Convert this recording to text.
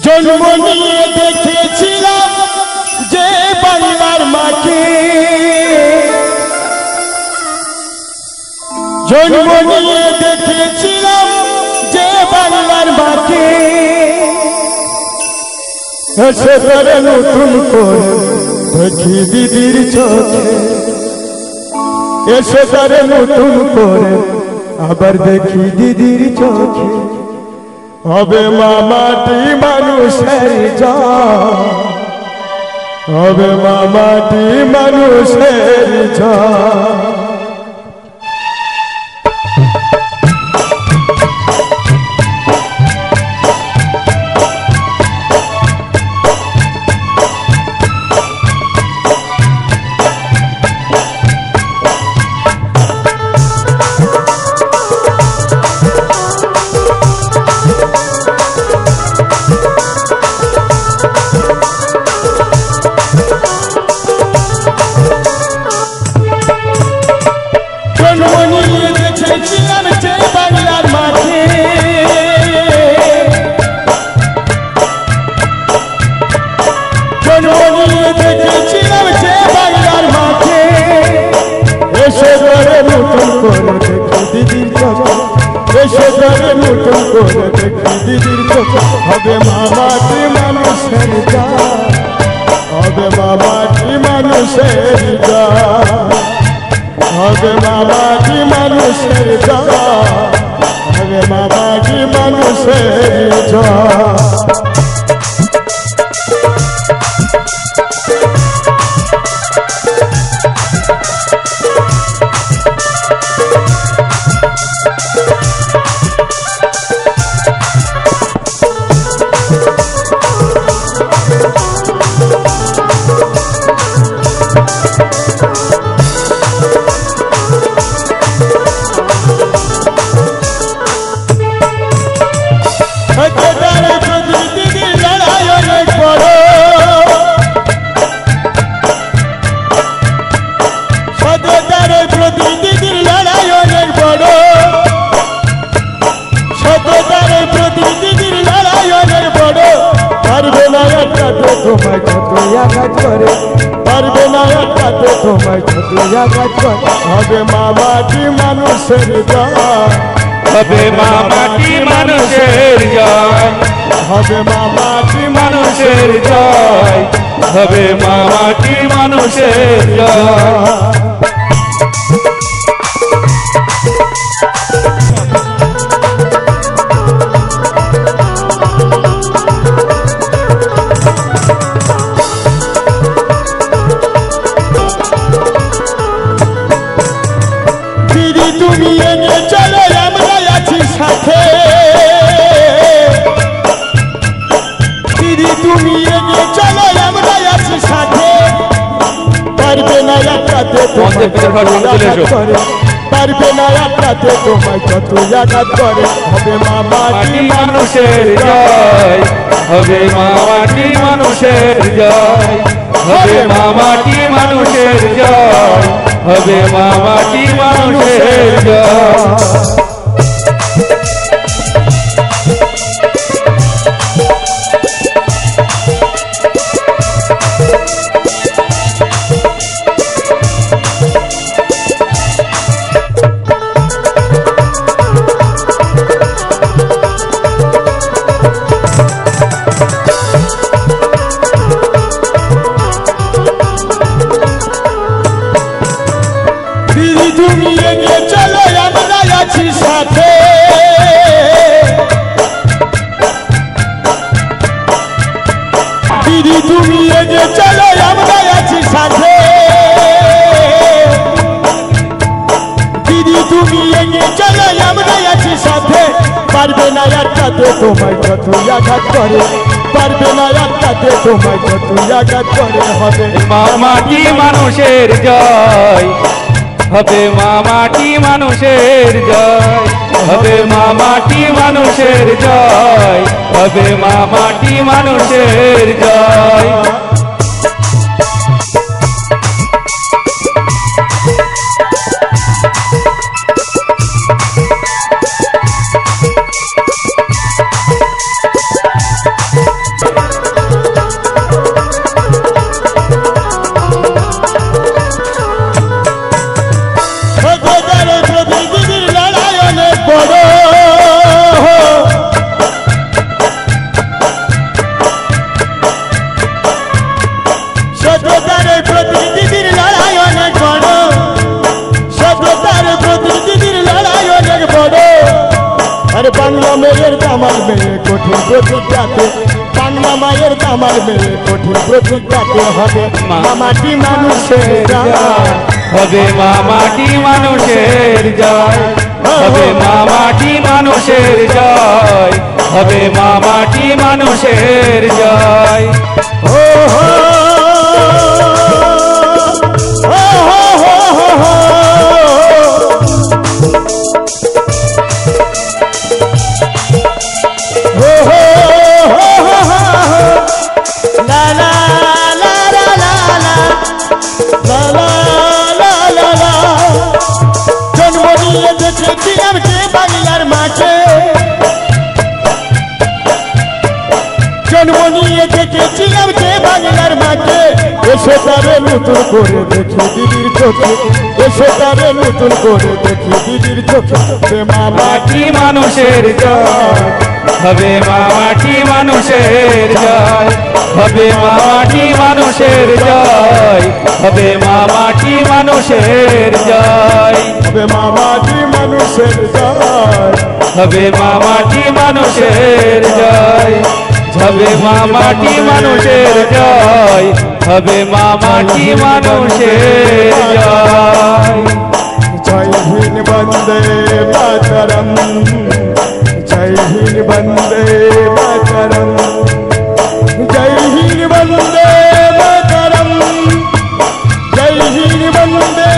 জন্ম নিয়ে দেখেছিলাম যে বাংলার মাকে, জন্ম নিয়ে দেখেছিলাম যে বাংলার মাকে, এসে তারে নতুন করে দেখি দিদির চোখে, এসে তারে নতুন করে আবার দেখি দিদির চোখে। হবে মামাটি মানুষের জান, হবে মামাটি মানুষের জান। হবে মামাটি মানুষের জান, হবে মামাটি মানুষের জান, হবে মামাটি মানুষের জান, হবে মামাটি মানুষের জান। তোমায় যতই আঘাত করে, পারবে না আটকাতে তোমায় যতই আঘাত করে। হবে মামাটি মানুষের জান, হবে মামাটি মানুষের জয়, হবে মামাটি মানুষের জয়, হবে মামাটি মানুষের জয়। তুমি এগিয়ে চলো আমরা আছি সাথে, দিদি তুমি এগিয়ে চলো আমরা আছি সাথে। পারবে না আটকাতে তোমায় আঘাত করে, পারবে না আটকাতে তোমায় যতই আঘাত করে। হবে মামাটি মানুষের জয়, হবে মামাটি মানুষের জয়, হবে মামাটি মানুষের জয়, হবে মামাটি মানুষের জয়। তুমি এগিয়ে চলো আমরা আছি আটকাতে তোমায় যতই আঘাত করে, পারবে না আটকাতে তোমায় যতই আঘাত করে। হবে মা মাটি মানুষের জয়, হবে মা মাটি মানুষের জয়, হবে মা মাটি মানুষের জয়, হবে মা মাটি মানুষের জয়। বাংলা মেয়ের দামাল মেয়ে কঠিন প্রতিজ্ঞাতে, বাংলা মায়ের দামাল মেয়ে কঠিন প্রতিজ্ঞাতে। হবে মা মাটি মানুষের জয়, হবে মা মাটি মানুষের জয়, হবে মা মাটি মানুষের জয়, হবে মা মাটি মানুষের জয়। ও হো বাংলার মাঠে জন্ম নিয়ে দেখেছিলাম যে বাংলার মাঠে, এসে তারে নতুন করে দেখি দিদির চোখে, এসে তারে নতুন করে দেখি দিদির চোখে। হবে মা মাটি মানুষের জয়, হবে মা মাটি মানুষের জয়, হবে মা মাটি মানুষের জয়, হবে মা মাটি মানুষের জয়, হবে মা মাটি মানুষের জয়, হবে মা মাটি মানুষের জয়, হবে মা মাটি মানুষের জয়, হবে মা মাটি মানুষের জয়। জয় হিন্দ বন্দে মাতরম, জয় হিন্দ বন্দে মাতরম, জয় হিন্দ বন্দে মাতরম, জয় হিন্দ বন্দে